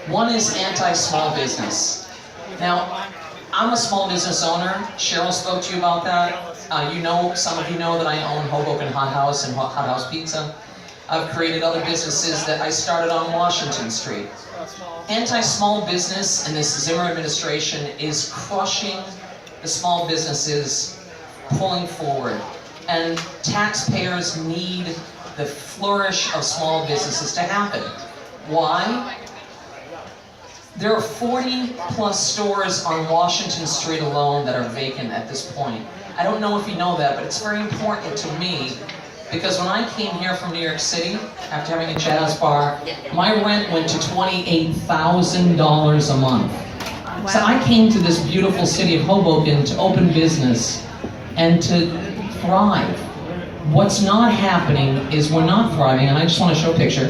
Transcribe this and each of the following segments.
One is anti-small business. Now, I'm a small business owner. Cheryl spoke to you about that. Some of you know that I own Hoboken Hot House and Hot House Pizza. I've created other businesses that I started on Washington Street. Anti-small business and this Zimmer administration is crushing the small businesses, pulling forward. And taxpayers need the flourish of small businesses to happen. Why? There are 40 plus stores on Washington Street alone that are vacant at this point. I don't know if you know that, but it's very important to me because when I came here from New York City, after having a jazz bar, my rent went to $28,000 a month. Wow. So I came to this beautiful city of Hoboken to open business and to thrive. What's not happening is we're not thriving, and I just want to show a picture.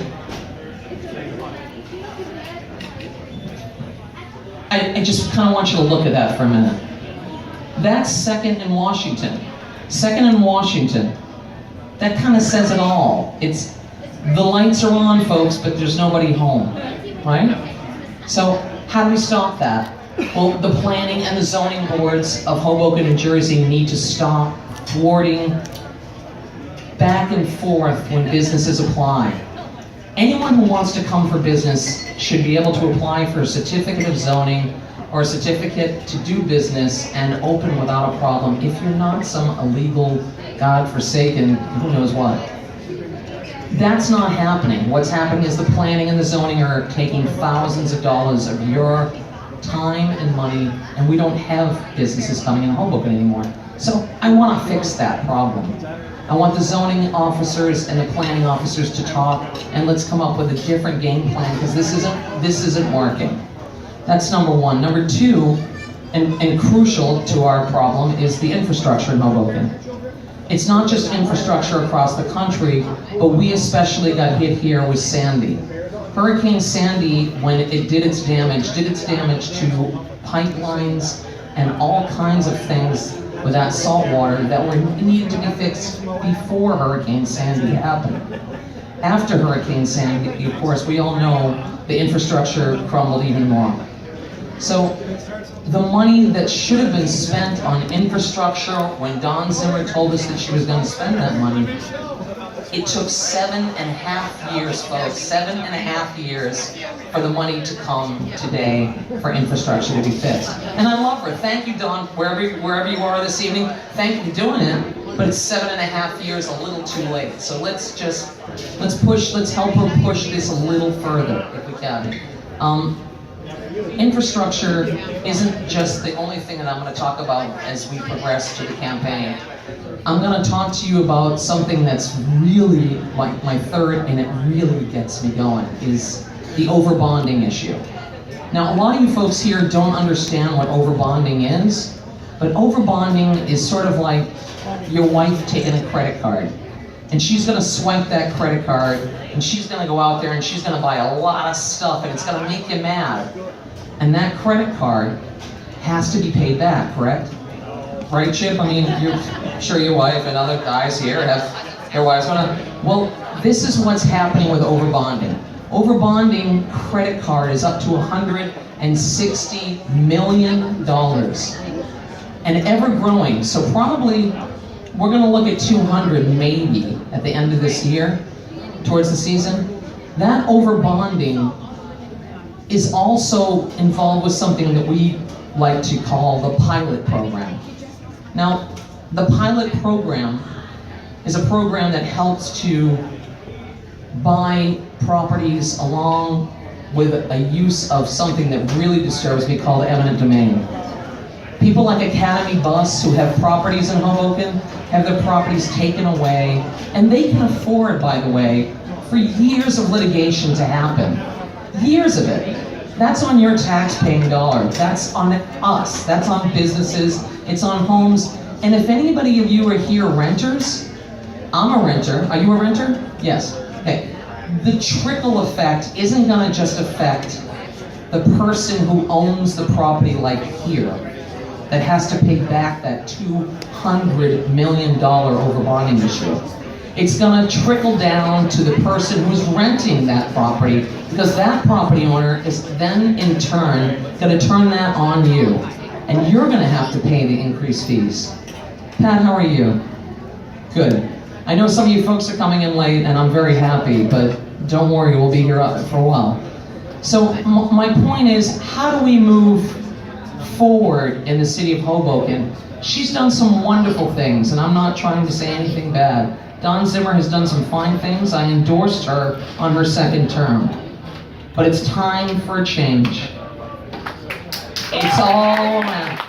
I just kind of want you to look at that for a minute. That's Second in Washington. Second in Washington. That kind of says it all. It's the lights are on, folks, but there's nobody home, right? So how do we stop that? Well, the planning and the zoning boards of Hoboken, New Jersey need to stop thwarting back and forth when businesses apply. Anyone who wants to come for business should be able to apply for a certificate of zoning or a certificate to do business and open without a problem if you're not some illegal, God-forsaken, who knows what. That's not happening. What's happening is the planning and the zoning are taking thousands of dollars of your time and money, and we don't have businesses coming in Hoboken anymore. So I want to fix that problem. I want the zoning officers and the planning officers to talk, and let's come up with a different game plan, because this isn't working. That's number one. Number two, and crucial to our problem, is the infrastructure in Hoboken. It's not just infrastructure across the country, but we especially got hit here with Sandy. Hurricane Sandy, when it did its damage to pipelines and all kinds of things with that salt water that needed to be fixed before Hurricane Sandy happened. After Hurricane Sandy, of course, we all know the infrastructure crumbled even more. So the money that should have been spent on infrastructure, when Don Zimmer told us that she was going to spend that money, it took 7.5 years, folks, 7.5 years for the money to come today for infrastructure to be fixed. And I love her. Thank you, Don, wherever you are this evening. Thank you for doing it, but it's 7.5 years a little too late. So let's help her push this a little further if we can. Infrastructure isn't just the only thing that I'm going to talk about as we progress to the campaign. I'm going to talk to you about something that's really my third, and it really gets me going, is the overbonding issue. Now, a lot of you folks here don't understand what overbonding is, but overbonding is sort of like your wife taking a credit card. And she's going to swipe that credit card, and she's going to go out there and she's going to buy a lot of stuff, and it's going to make you mad. And that credit card has to be paid back, correct? Right, Chip? I mean, I'm sure your wife and other guys here have their wives going to... Well, this is what's happening with overbonding. Overbonding credit card is up to $160 million. And ever growing. So probably we're going to look at 200 maybe at the end of this year, towards the season. That overbonding is also involved with something that we like to call the pilot program. Now, the pilot program is a program that helps to buy properties along with a use of something that really disturbs me called eminent domain. People like Academy Bus, who have properties in Hoboken, have their properties taken away, and they can afford, by the way, for years of litigation to happen. Years of it. That's on your tax-paying dollar. That's on us. That's on businesses. It's on homes. And if anybody of you are here renters, I'm a renter. Are you a renter? Yes. Okay. The trickle effect isn't going to just affect the person who owns the property like here, that has to pay back that $200 million overbonding issue. It's gonna trickle down to the person who's renting that property, because that property owner is then in turn gonna turn that on you. And you're gonna have to pay the increased fees. Pat, how are you? Good. I know some of you folks are coming in late, and I'm very happy, but don't worry, we'll be here for a while. So my point is, how do we move forward in the city of Hoboken? She's done some wonderful things, and I'm not trying to say anything bad. Don Zimmer has done some fine things. I endorsed her on her second term. But it's time for a change. It's all around.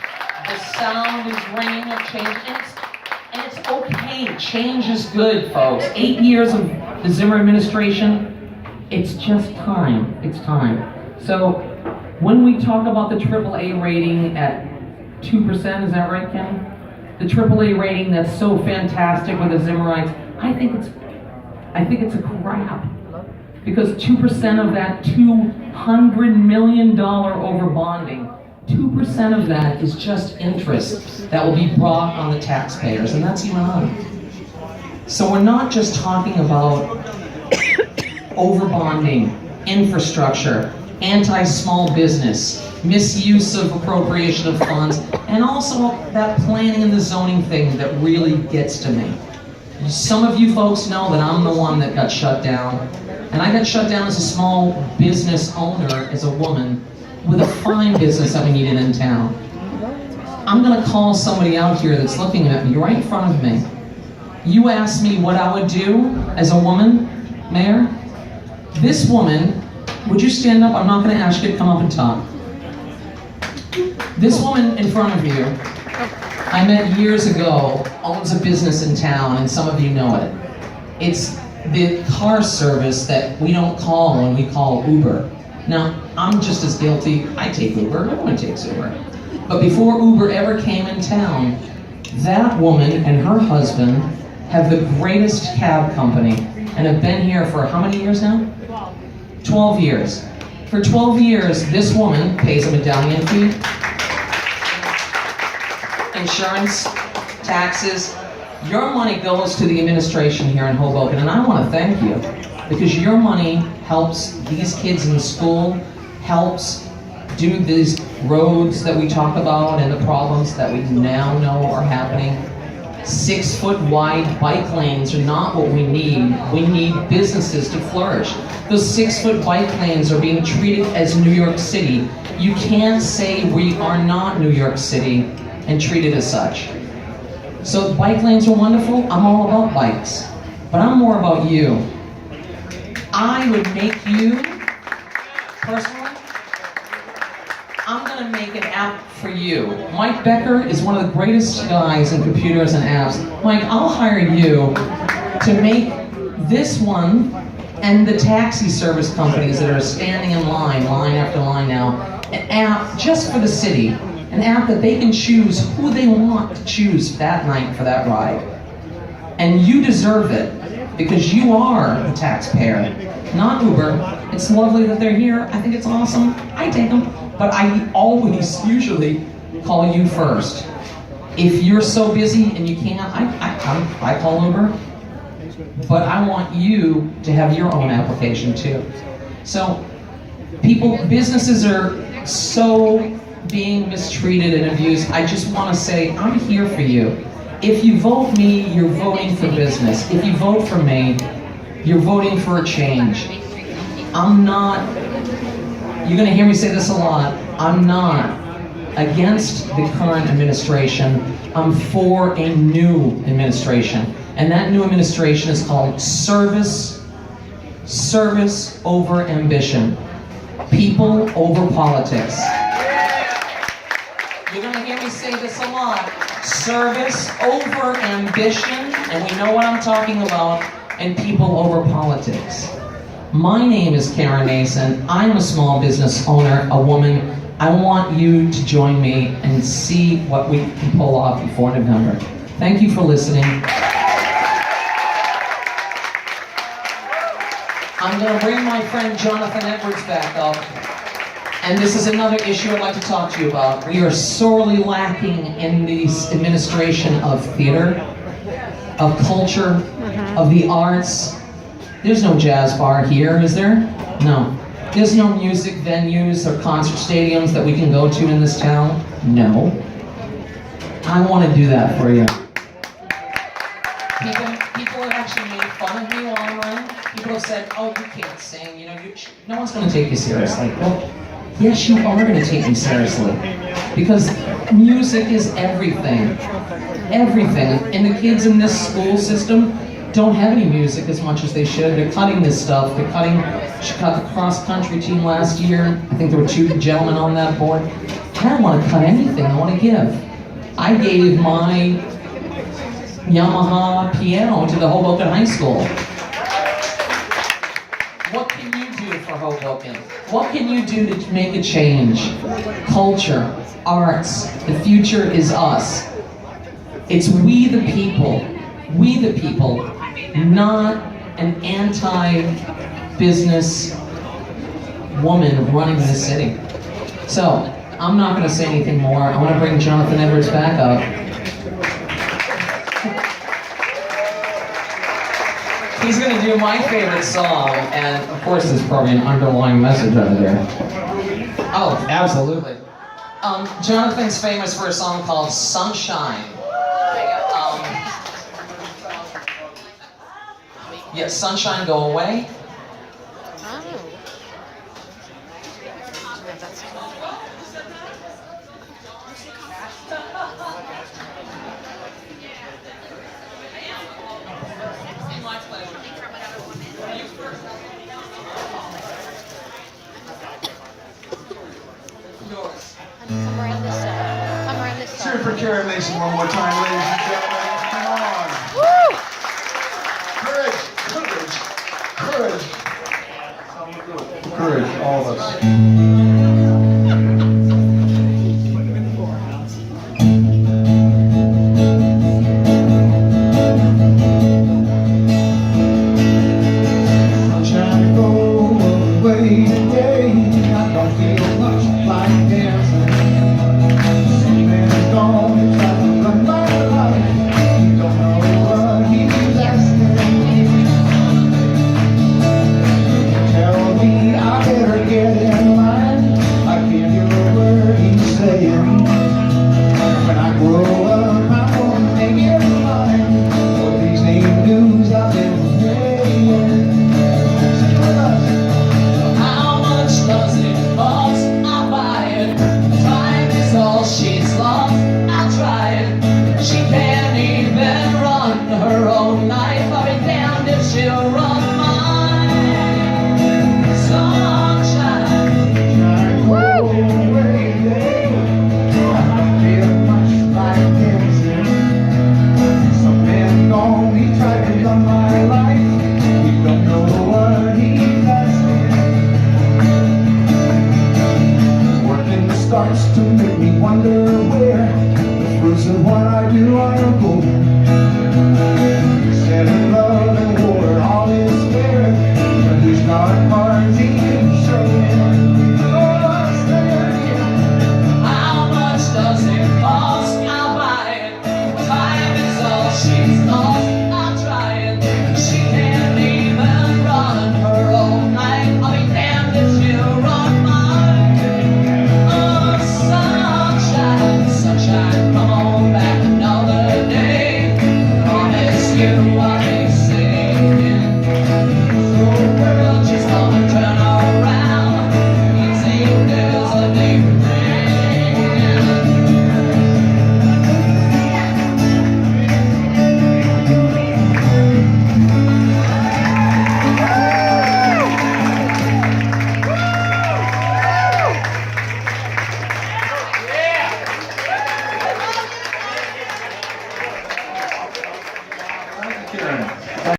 The sound is ringing of change, and it's okay. Change is good, folks. 8 years of the Zimmer administration, it's just time. It's time. So when we talk about the AAA rating at 2%, is that right, Ken? The AAA rating that's so fantastic with the Zimmerites, I think it's a crap. Because 2% of that $200 million over bonding, 2% of that is just interest that will be brought on the taxpayers, and that's even on. So we're not just talking about over bonding, infrastructure, anti-small business, misuse of appropriation of funds, and also that planning and the zoning thing that really gets to me. Some of you folks know that I'm the one that got shut down, and I got shut down as a small business owner, as a woman, with a fine business that we needed in town. I'm gonna call somebody out here that's looking at me right in front of me. You asked me what I would do as a woman, Mayor? This woman, would you stand up? I'm not gonna ask you to come up and talk. This woman in front of you, I met years ago, owns a business in town, and some of you know it. It's the car service that we don't call when we call Uber. Now, I'm just as guilty. I take Uber, everyone takes Uber. But before Uber ever came in town, that woman and her husband have the greatest cab company and have been here for how many years now? 12 years. For 12 years, this woman pays a medallion fee, insurance, taxes. Your money goes to the administration here in Hoboken, and I want to thank you, because your money helps these kids in school, helps do these roads that we talk about and the problems that we now know are happening. 6-foot wide bike lanes are not what we need. We need businesses to flourish. Those 6-foot bike lanes are being treated as New York City. You can't say we are not New York City and treat it as such. So bike lanes are wonderful. I'm all about bikes, but I'm more about you. I would make you, personally, I'm gonna make an app for you. Mike Becker is one of the greatest guys in computers and apps. Mike, I'll hire you to make this one and the taxi service companies that are standing in line after line now, an app just for the city. An app that they can choose who they want to choose that night for that ride. And you deserve it, because you are the taxpayer, not Uber. It's lovely that they're here. I think it's awesome. I take them. But I always usually call you first. If you're so busy and you can't, I call Uber. But I want you to have your own application too. So businesses are so being mistreated and abused. I just want to say, I'm here for you. If you vote me, you're voting for business. If you vote for me, you're voting for a change. I'm not, you're going to hear me say this a lot, I'm not against the current administration. I'm for a new administration. And that new administration is called service over ambition. People over politics. You're going to hear me say this a lot. Service over ambition, and we know what I'm talking about, and people over politics. My name is Karen Nason. I'm a small business owner, a woman. I want you to join me and see what we can pull off before November. Thank you for listening. I'm going to bring my friend Jonathan Edwards back up. And this is another issue I'd like to talk to you about. We are sorely lacking in the administration of theater, of culture, of the arts. There's no jazz bar here, is there? No. There's no music venues or concert stadiums that we can go to in this town? No. I want to do that for you. People have actually made fun of me while I'm around. People have said, oh, you can't sing, you know, no one's going to take you seriously. Well, yes, you are going to take me seriously. Because music is everything. Everything. And the kids in this school system don't have any music as much as they should. They're cutting this stuff. She cut the cross-country team last year. I think there were 2 gentlemen on that board. I don't want to cut anything. I want to give. I gave my Yamaha piano to the Hoboken High School. What can you do for Hoboken? What can you do to make a change? Culture, arts, the future is us. It's we the people, not an anti-business woman running the city. So, I'm not going to say anything more. I want to bring Jonathan Edwards back up. He's going to do my favorite song, and of course there's probably an underlying message over there. Oh, absolutely. Jonathan's famous for a song called Sunshine. Yeah, Sunshine Go Away. Come around this side. Come around this side. Cheer for Karen Nason one more time, ladies and gentlemen. Come on. Woo! Courage, courage, courage. Courage, all of us. To make me wonder